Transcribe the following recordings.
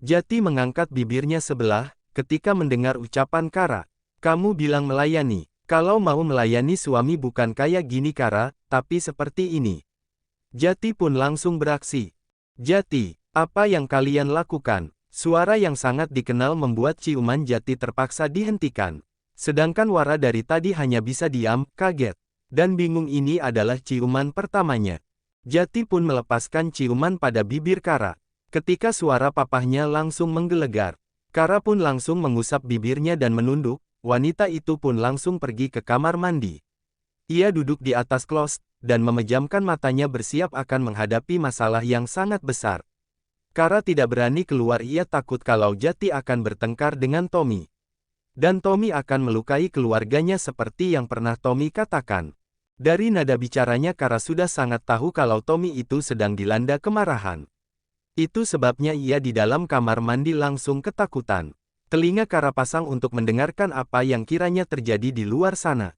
Jati mengangkat bibirnya sebelah, ketika mendengar ucapan Kara. Kamu bilang melayani. Kalau mau melayani suami bukan kayak gini Kara, tapi seperti ini. Jati pun langsung beraksi. Jati, apa yang kalian lakukan? Suara yang sangat dikenal membuat ciuman Jati terpaksa dihentikan. Sedangkan Wara dari tadi hanya bisa diam, kaget. Dan bingung ini adalah ciuman pertamanya. Jati pun melepaskan ciuman pada bibir Kara. Ketika suara papahnya langsung menggelegar. Kara pun langsung mengusap bibirnya dan menunduk, wanita itu pun langsung pergi ke kamar mandi. Ia duduk di atas kloset, dan memejamkan matanya bersiap akan menghadapi masalah yang sangat besar. Kara tidak berani keluar, ia takut kalau Jati akan bertengkar dengan Tommy. Dan Tommy akan melukai keluarganya seperti yang pernah Tommy katakan. Dari nada bicaranya Kara sudah sangat tahu kalau Tommy itu sedang dilanda kemarahan. Itu sebabnya ia di dalam kamar mandi langsung ketakutan. Telinga Kara pasang untuk mendengarkan apa yang kiranya terjadi di luar sana.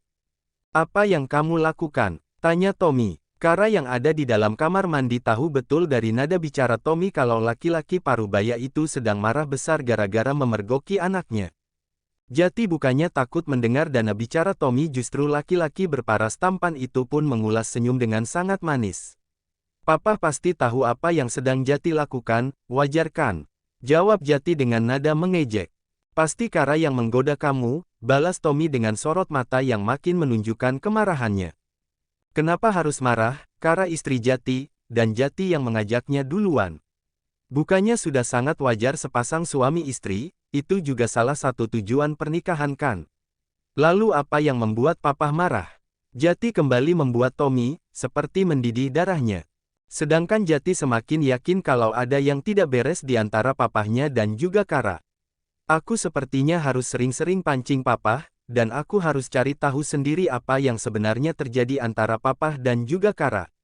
Apa yang kamu lakukan? Tanya Tommy. Kara yang ada di dalam kamar mandi tahu betul dari nada bicara Tommy kalau laki-laki parubaya itu sedang marah besar gara-gara memergoki anaknya. Jati bukannya takut mendengar nada bicara Tommy, justru laki-laki berparas tampan itu pun mengulas senyum dengan sangat manis. Papa pasti tahu apa yang sedang Jati lakukan, wajar kan? Jawab Jati dengan nada mengejek. Pasti Kara yang menggoda kamu, balas Tommy dengan sorot mata yang makin menunjukkan kemarahannya. Kenapa harus marah? Kara istri Jati, dan Jati yang mengajaknya duluan. Bukannya sudah sangat wajar sepasang suami istri, itu juga salah satu tujuan pernikahan kan? Lalu apa yang membuat papa marah? Jati kembali membuat Tommy, seperti mendidih darahnya. Sedangkan Jati semakin yakin kalau ada yang tidak beres di antara papahnya dan juga Kara. Aku sepertinya harus sering-sering pancing papa, dan aku harus cari tahu sendiri apa yang sebenarnya terjadi antara papa dan juga Kara.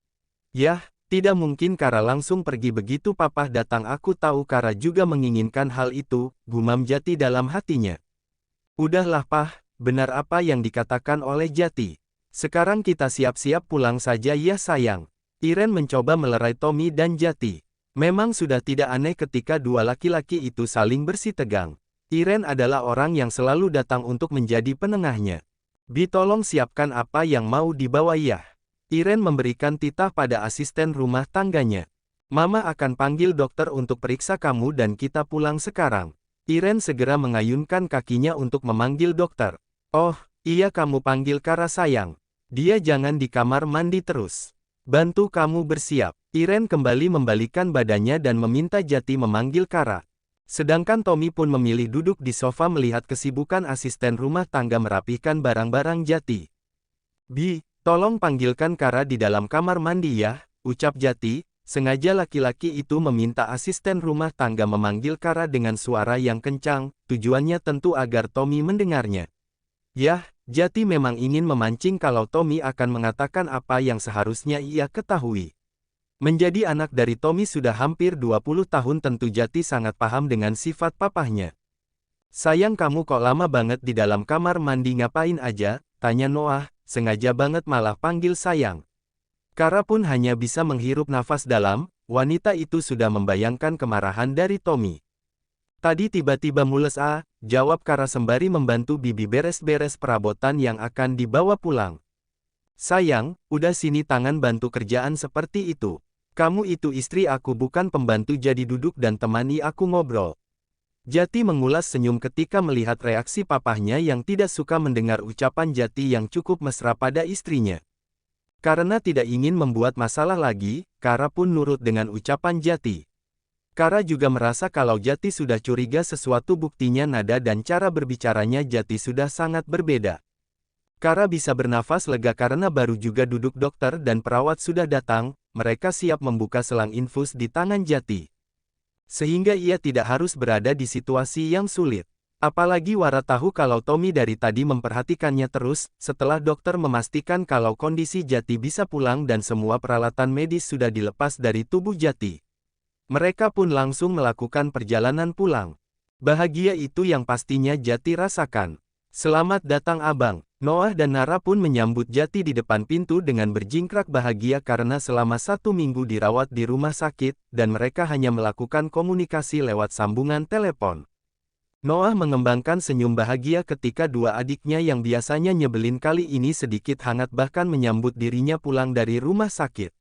Yah, tidak mungkin Kara langsung pergi begitu papa datang. Aku tahu Kara juga menginginkan hal itu, gumam Jati dalam hatinya. Udahlah Pah, benar apa yang dikatakan oleh Jati. Sekarang kita siap-siap pulang saja ya sayang. Iren mencoba melerai Tommy dan Jati. Memang sudah tidak aneh ketika dua laki-laki itu saling bersitegang. Iren adalah orang yang selalu datang untuk menjadi penengahnya. Bi, tolong siapkan apa yang mau dibawa ya. Iren memberikan titah pada asisten rumah tangganya. Mama akan panggil dokter untuk periksa kamu dan kita pulang sekarang. Iren segera mengayunkan kakinya untuk memanggil dokter. Oh, iya kamu panggil Kara sayang. Dia jangan di kamar mandi terus. Bantu kamu bersiap. Iren kembali membalikkan badannya dan meminta Jati memanggil Kara. Sedangkan Tommy pun memilih duduk di sofa melihat kesibukan asisten rumah tangga merapihkan barang-barang Jati. Bi, tolong panggilkan Kara di dalam kamar mandi ya, ucap Jati. Sengaja laki-laki itu meminta asisten rumah tangga memanggil Kara dengan suara yang kencang, tujuannya tentu agar Tommy mendengarnya. Yah, Jati memang ingin memancing kalau Tommy akan mengatakan apa yang seharusnya ia ketahui. Menjadi anak dari Tommy sudah hampir 20 tahun, tentu Jati sangat paham dengan sifat papahnya. Sayang, kamu kok lama banget di dalam kamar mandi, ngapain aja? Tanya Noah, sengaja banget malah panggil sayang. Kara pun hanya bisa menghirup nafas dalam, wanita itu sudah membayangkan kemarahan dari Tommy. Tadi tiba-tiba mules jawab Kara sembari membantu bibi beres-beres perabotan yang akan dibawa pulang. Sayang, udah sini tangan bantu kerjaan seperti itu. Kamu itu istri aku bukan pembantu, jadi duduk dan temani aku ngobrol. Jati mengulas senyum ketika melihat reaksi papahnya yang tidak suka mendengar ucapan Jati yang cukup mesra pada istrinya. Karena tidak ingin membuat masalah lagi, Kara pun nurut dengan ucapan Jati. Kara juga merasa kalau Jati sudah curiga sesuatu, buktinya nada dan cara berbicaranya Jati sudah sangat berbeda. Kara bisa bernafas lega karena baru juga duduk dokter dan perawat sudah datang, mereka siap membuka selang infus di tangan Jati. Sehingga ia tidak harus berada di situasi yang sulit. Apalagi Wara tahu kalau Tommy dari tadi memperhatikannya terus. Setelah dokter memastikan kalau kondisi Jati bisa pulang dan semua peralatan medis sudah dilepas dari tubuh Jati, mereka pun langsung melakukan perjalanan pulang. Bahagia itu yang pastinya Jati rasakan. Selamat datang abang. Noah dan Nara pun menyambut Jati di depan pintu dengan berjingkrak bahagia karena selama 1 minggu dirawat di rumah sakit, dan mereka hanya melakukan komunikasi lewat sambungan telepon. Noah mengembangkan senyum bahagia ketika dua adiknya yang biasanya nyebelin kali ini sedikit hangat bahkan menyambut dirinya pulang dari rumah sakit.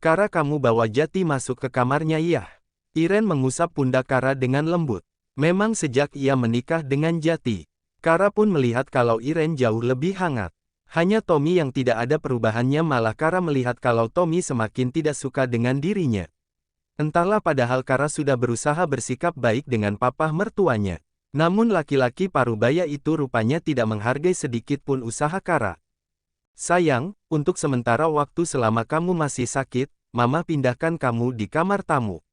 Kara, kamu bawa Jati masuk ke kamarnya ya? Iren mengusap pundak Kara dengan lembut. Memang sejak ia menikah dengan Jati, Kara pun melihat kalau Iren jauh lebih hangat. Hanya Tommy yang tidak ada perubahannya, malah Kara melihat kalau Tommy semakin tidak suka dengan dirinya. Entahlah, padahal Kara sudah berusaha bersikap baik dengan papa mertuanya. Namun laki-laki parubaya itu rupanya tidak menghargai sedikit pun usaha Kara. Sayang, untuk sementara waktu selama kamu masih sakit, Mama pindahkan kamu di kamar tamu.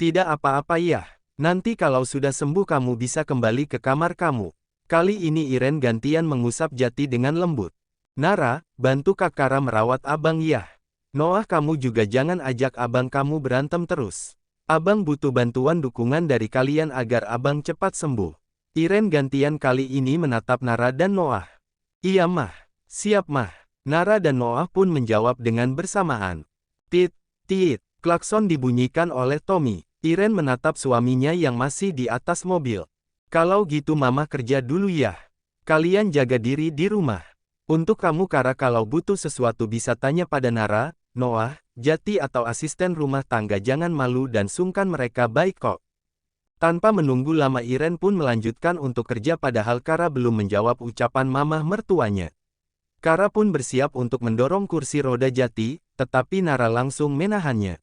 Tidak apa-apa ya, nanti kalau sudah sembuh kamu bisa kembali ke kamar kamu. Kali ini Iren gantian mengusap Jati dengan lembut. Nara, bantu Kak Kara merawat abang ya. Noah, kamu juga jangan ajak abang kamu berantem terus. Abang butuh bantuan dukungan dari kalian agar abang cepat sembuh. Iren gantian kali ini menatap Nara dan Noah. Iya mah, siap mah. Nara dan Noah pun menjawab dengan bersamaan. Tit, tit, klakson dibunyikan oleh Tommy. Iren menatap suaminya yang masih di atas mobil. Kalau gitu Mama kerja dulu ya. Kalian jaga diri di rumah. Untuk kamu Kara, kalau butuh sesuatu bisa tanya pada Nara, Noah, Jati atau asisten rumah tangga. Jangan malu dan sungkan, mereka baik kok. Tanpa menunggu lama Iren pun melanjutkan untuk kerja padahal Kara belum menjawab ucapan mama mertuanya. Kara pun bersiap untuk mendorong kursi roda Jati, tetapi Nara langsung menahannya.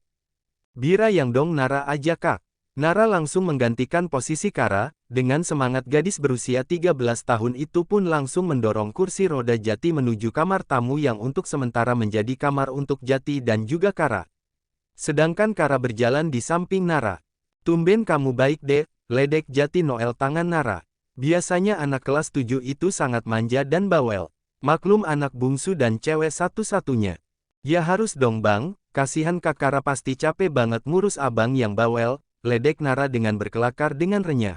Bira yang dong Nara aja Kak. Nara langsung menggantikan posisi Kara, dengan semangat gadis berusia 13 tahun itu pun langsung mendorong kursi roda Jati menuju kamar tamu yang untuk sementara menjadi kamar untuk Jati dan juga Kara. Sedangkan Kara berjalan di samping Nara. Tumben kamu baik deh, ledek Jati noel tangan Nara. Biasanya anak kelas 7 itu sangat manja dan bawel. Maklum anak bungsu dan cewek satu-satunya. Ya harus dong bang, kasihan Kak Kara pasti capek banget ngurus abang yang bawel. Ledek Nara dengan berkelakar dengan renyah.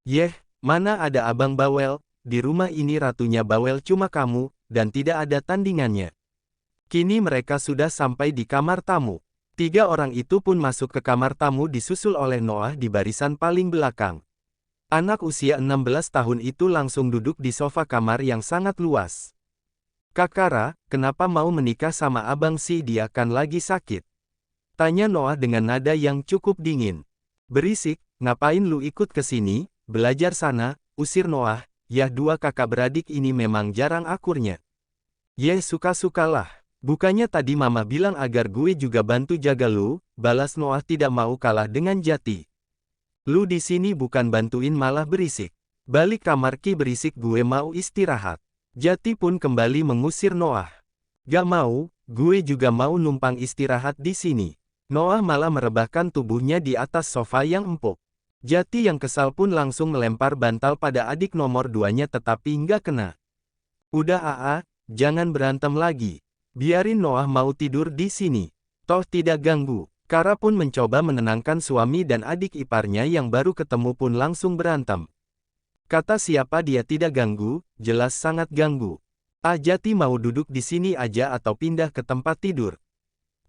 Yeh, mana ada abang bawel, di rumah ini ratunya bawel cuma kamu, dan tidak ada tandingannya. Kini mereka sudah sampai di kamar tamu. 3 orang itu pun masuk ke kamar tamu disusul oleh Noah di barisan paling belakang. Anak usia 16 tahun itu langsung duduk di sofa kamar yang sangat luas. Kak Kara, kenapa mau menikah sama abang sih? Dia kan lagi sakit. Tanya Noah dengan nada yang cukup dingin. Berisik, ngapain lu ikut ke sini, belajar sana, usir Noah. Yah, 2 kakak beradik ini memang jarang akurnya. Yeh, suka-sukalah. Bukannya tadi mama bilang agar gue juga bantu jaga lu, balas Noah tidak mau kalah dengan Jati. Lu di sini bukan bantuin malah berisik. Balik kamar Ki, berisik, gue mau istirahat. Jati pun kembali mengusir Noah. Gak mau, gue juga mau numpang istirahat di sini. Noah malah merebahkan tubuhnya di atas sofa yang empuk. Jati yang kesal pun langsung melempar bantal pada adik nomor 2-nya tetapi nggak kena. Udah Aa, jangan berantem lagi. Biarin Noah mau tidur di sini. Toh tidak ganggu. Kara pun mencoba menenangkan suami dan adik iparnya yang baru ketemu pun langsung berantem. Kata siapa dia tidak ganggu, jelas sangat ganggu. Jati mau duduk di sini aja atau pindah ke tempat tidur.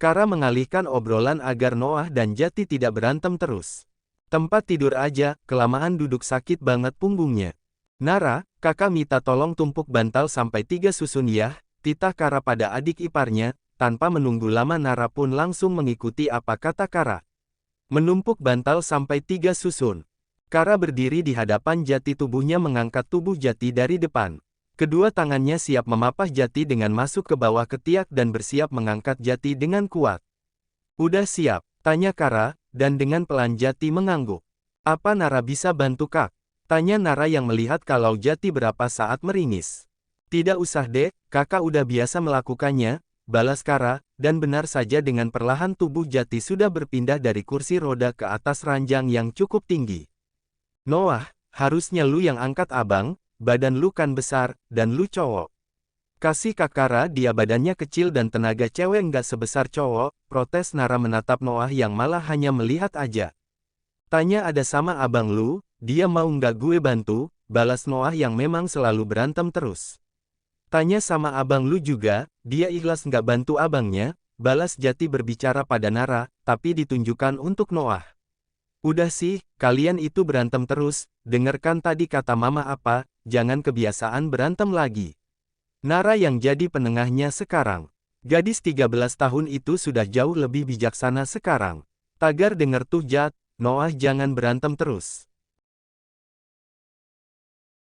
Kara mengalihkan obrolan agar Noah dan Jati tidak berantem terus. Tempat tidur aja, kelamaan duduk sakit banget punggungnya. Nara, kakak minta tolong tumpuk bantal sampai 3 susun ya, titah Kara pada adik iparnya. Tanpa menunggu lama Nara pun langsung mengikuti apa kata Kara. Menumpuk bantal sampai 3 susun. Kara berdiri di hadapan Jati, tubuhnya mengangkat tubuh Jati dari depan. Kedua tangannya siap memapah Jati dengan masuk ke bawah ketiak dan bersiap mengangkat Jati dengan kuat. Udah siap? Tanya Kara, dan dengan pelan Jati mengangguk. Apa Nara bisa bantu Kak? Tanya Nara yang melihat kalau Jati berapa saat meringis. Tidak usah dek, kakak udah biasa melakukannya, balas Kara, dan benar saja dengan perlahan tubuh Jati sudah berpindah dari kursi roda ke atas ranjang yang cukup tinggi. Noah, harusnya lu yang angkat abang. Badan lu kan besar, dan lu cowok. Kasih Kak Kara, dia badannya kecil dan tenaga cewek nggak sebesar cowok, protes Nara menatap Noah yang malah hanya melihat aja. Tanya ada sama abang lu, dia mau nggak gue bantu, balas Noah yang memang selalu berantem terus. Tanya sama abang lu juga, dia ikhlas nggak bantu abangnya, balas Jati berbicara pada Nara, tapi ditunjukkan untuk Noah. Udah sih, kalian itu berantem terus, dengarkan tadi kata mama apa, jangan kebiasaan berantem lagi. Nara yang jadi penengahnya sekarang. Gadis 13 tahun itu sudah jauh lebih bijaksana sekarang. Tagar denger tuh Jat, Noah jangan berantem terus.